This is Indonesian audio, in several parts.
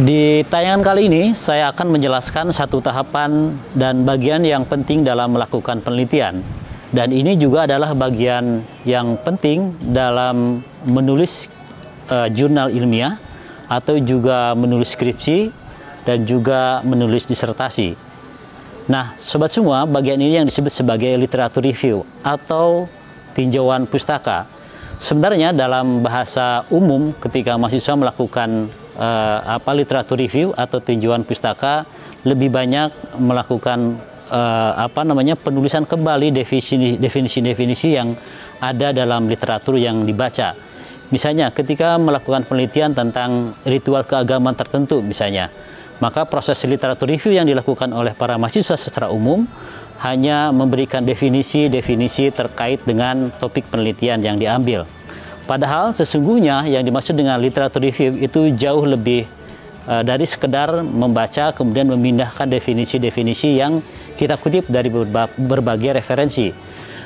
Di tayangan kali ini, saya akan menjelaskan satu tahapan dan bagian yang penting dalam melakukan penelitian. Dan ini juga adalah bagian yang penting dalam menulis jurnal ilmiah, atau juga menulis skripsi, dan juga menulis disertasi. Nah, sobat semua, bagian ini yang disebut sebagai literatur review, atau tinjauan pustaka. Sebenarnya dalam bahasa umum, ketika mahasiswa melakukan literatur review atau tinjauan pustaka, lebih banyak melakukan penulisan kembali definisi-definisi yang ada dalam literatur yang dibaca. Misalnya ketika melakukan penelitian tentang ritual keagamaan tertentu misalnya, maka proses literatur review yang dilakukan oleh para mahasiswa secara umum hanya memberikan definisi-definisi terkait dengan topik penelitian yang diambil. Padahal sesungguhnya yang dimaksud dengan literatur review itu jauh lebih dari sekedar membaca kemudian memindahkan definisi-definisi yang kita kutip dari berbagai referensi.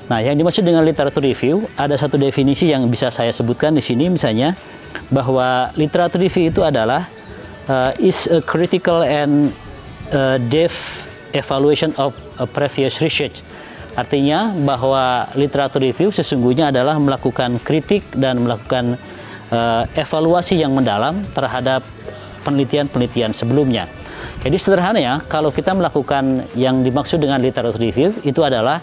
Nah, yang dimaksud dengan literatur review ada satu definisi yang bisa saya sebutkan di sini, misalnya bahwa literatur review itu adalah is a critical and depth evaluation of a previous research. Artinya bahwa literatur review sesungguhnya adalah melakukan kritik dan melakukan evaluasi yang mendalam terhadap penelitian-penelitian sebelumnya. Jadi sederhananya, kalau kita melakukan yang dimaksud dengan literatur review itu adalah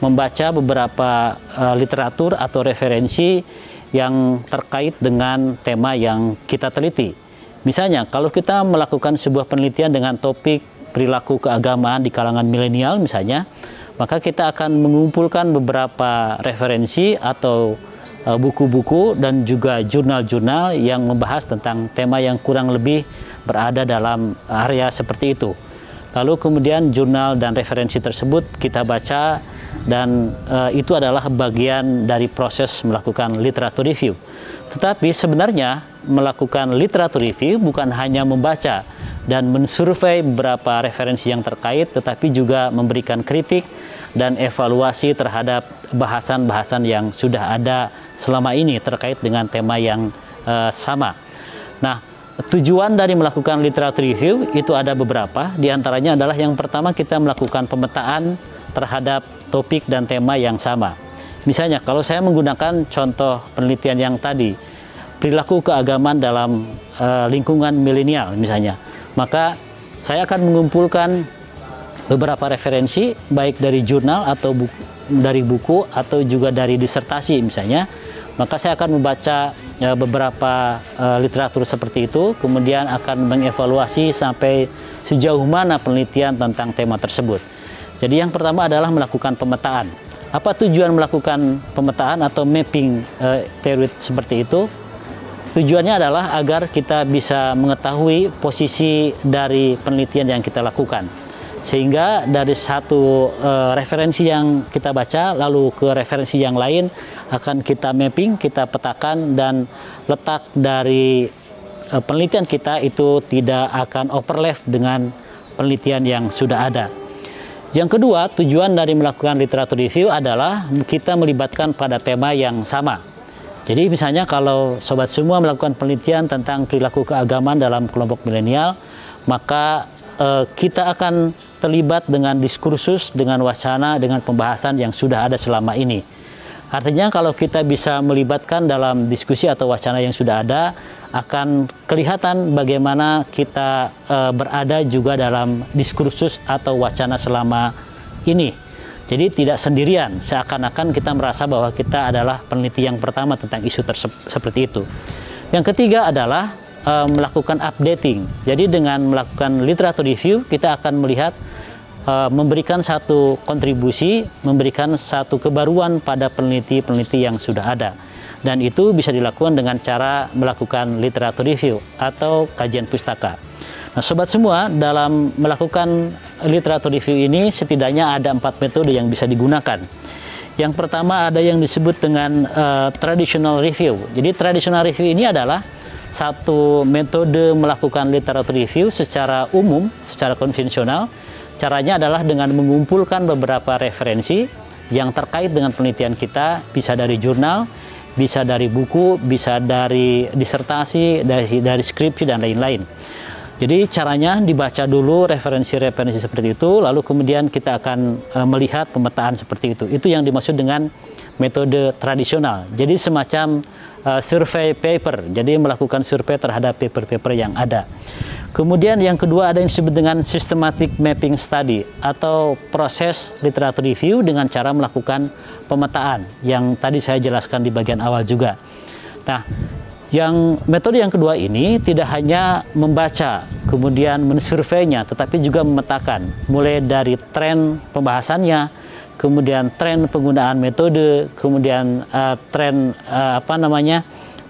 membaca beberapa literatur atau referensi yang terkait dengan tema yang kita teliti. Misalnya, kalau kita melakukan sebuah penelitian dengan topik perilaku keagamaan di kalangan milenial misalnya, maka kita akan mengumpulkan beberapa referensi atau buku-buku dan juga jurnal-jurnal yang membahas tentang tema yang kurang lebih berada dalam area seperti itu. Lalu kemudian jurnal dan referensi tersebut kita baca, dan itu adalah bagian dari proses melakukan literatur review. Tetapi sebenarnya melakukan literatur review bukan hanya membaca dan mensurvei beberapa referensi yang terkait, tetapi juga memberikan kritik dan evaluasi terhadap bahasan-bahasan yang sudah ada selama ini terkait dengan tema yang sama. Nah, tujuan dari melakukan literatur review itu ada beberapa. Di antaranya adalah yang pertama, kita melakukan pemetaan terhadap topik dan tema yang sama. Misalnya kalau saya menggunakan contoh penelitian yang tadi, perilaku keagamaan dalam lingkungan milenial misalnya, maka saya akan mengumpulkan beberapa referensi baik dari jurnal atau dari buku atau juga dari disertasi misalnya. Maka saya akan membaca beberapa literatur seperti itu, kemudian akan mengevaluasi sampai sejauh mana penelitian tentang tema tersebut. Jadi yang pertama adalah melakukan pemetaan. Apa tujuan melakukan pemetaan atau mapping period seperti itu? Tujuannya adalah agar kita bisa mengetahui posisi dari penelitian yang kita lakukan. Sehingga dari satu referensi yang kita baca lalu ke referensi yang lain akan kita mapping, kita petakan, dan letak dari penelitian kita itu tidak akan overlap dengan penelitian yang sudah ada. Yang kedua, tujuan dari melakukan literatur review adalah kita melibatkan pada tema yang sama. Jadi misalnya kalau sobat semua melakukan penelitian tentang perilaku keagamaan dalam kelompok milenial, maka kita akan terlibat dengan diskursus, dengan wacana, dengan pembahasan yang sudah ada selama ini. Artinya kalau kita bisa melibatkan dalam diskusi atau wacana yang sudah ada, akan kelihatan bagaimana kita berada juga dalam diskursus atau wacana selama ini. Jadi tidak sendirian, seakan-akan kita merasa bahwa kita adalah peneliti yang pertama tentang isu seperti itu. Yang ketiga adalah melakukan updating. Jadi dengan melakukan literatur review, kita akan melihat memberikan satu kontribusi, memberikan satu kebaruan pada peneliti-peneliti yang sudah ada. Dan itu bisa dilakukan dengan cara melakukan literatur review atau kajian pustaka. Nah, sobat semua, dalam melakukan literatur review ini setidaknya ada 4 metode yang bisa digunakan. Yang pertama ada yang disebut dengan traditional review. Jadi traditional review ini adalah satu metode melakukan literatur review secara umum, secara konvensional. Caranya adalah dengan mengumpulkan beberapa referensi yang terkait dengan penelitian kita, bisa dari jurnal, bisa dari buku, bisa dari disertasi, dari skripsi, dan lain-lain. Jadi caranya dibaca dulu referensi-referensi seperti itu, lalu kemudian kita akan melihat pemetaan seperti itu. Itu yang dimaksud dengan metode tradisional. Jadi semacam survei paper, jadi melakukan survei terhadap paper-paper yang ada. Kemudian yang kedua ada yang disebut dengan systematic mapping study atau proses literatur review dengan cara melakukan pemetaan yang tadi saya jelaskan di bagian awal juga. Nah, metode yang kedua ini tidak hanya membaca, kemudian mensurveinya, tetapi juga memetakan, mulai dari tren pembahasannya, kemudian tren penggunaan metode, kemudian tren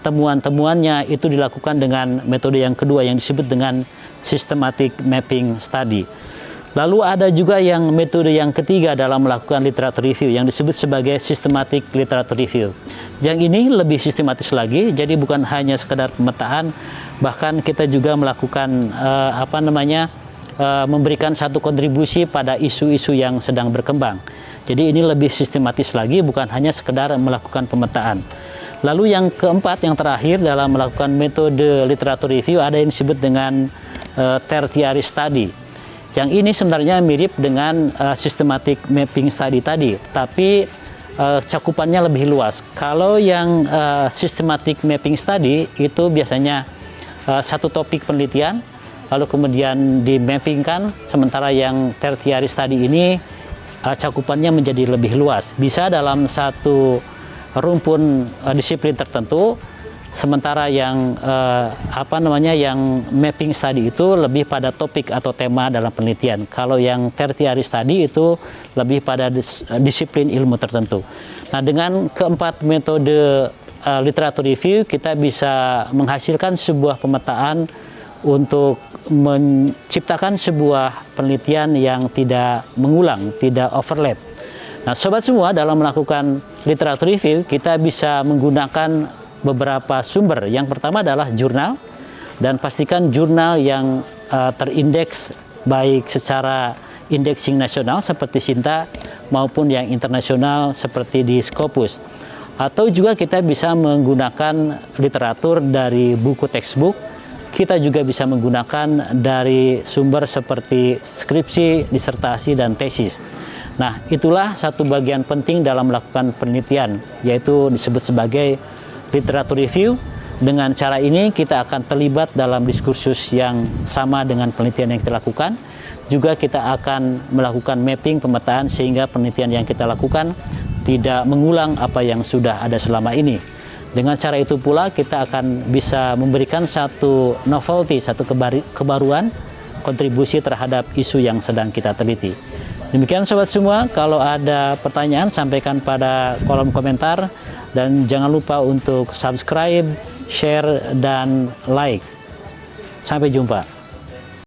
temuan-temuannya itu dilakukan dengan metode yang kedua yang disebut dengan systematic mapping study. Lalu ada juga yang metode yang ketiga dalam melakukan literatur review yang disebut sebagai systematic literature review. Yang ini lebih sistematis lagi, jadi bukan hanya sekedar pemetaan, bahkan kita juga melakukan memberikan satu kontribusi pada isu-isu yang sedang berkembang. Jadi ini lebih sistematis lagi, bukan hanya sekedar melakukan pemetaan. Lalu yang keempat, yang terakhir dalam melakukan metode literatur review ada yang disebut dengan tertiary study. Yang ini sebenarnya mirip dengan systematic mapping study tadi, tapi cakupannya lebih luas. Kalau yang systematic mapping study itu biasanya satu topik penelitian, lalu kemudian di-mappingkan, sementara yang tertiary study ini cakupannya menjadi lebih luas. Bisa dalam satu rumpun disiplin tertentu, sementara yang yang mapping study itu lebih pada topik atau tema dalam penelitian. Kalau yang tertiary study itu lebih pada disiplin ilmu tertentu. Nah, dengan keempat metode literatur review kita bisa menghasilkan sebuah pemetaan untuk menciptakan sebuah penelitian yang tidak mengulang, tidak overlap. Nah, sobat semua, dalam melakukan literatur review kita bisa menggunakan beberapa sumber. Yang pertama adalah jurnal, dan pastikan jurnal yang terindeks baik secara indexing nasional seperti Sinta maupun yang internasional seperti di Scopus. Atau juga kita bisa menggunakan literatur dari buku textbook. Kita juga bisa menggunakan dari sumber seperti skripsi, disertasi, dan tesis. Nah, itulah satu bagian penting dalam melakukan penelitian, yaitu disebut sebagai literatur review. Dengan cara ini kita akan terlibat dalam diskursus yang sama dengan penelitian yang kita lakukan. Juga kita akan melakukan mapping, pemetaan, sehingga penelitian yang kita lakukan tidak mengulang apa yang sudah ada selama ini. Dengan cara itu pula kita akan bisa memberikan satu novelty, satu kebaruan, kontribusi terhadap isu yang sedang kita teliti. Demikian sobat semua, kalau ada pertanyaan sampaikan pada kolom komentar. Dan jangan lupa untuk subscribe, share, dan like. Sampai jumpa.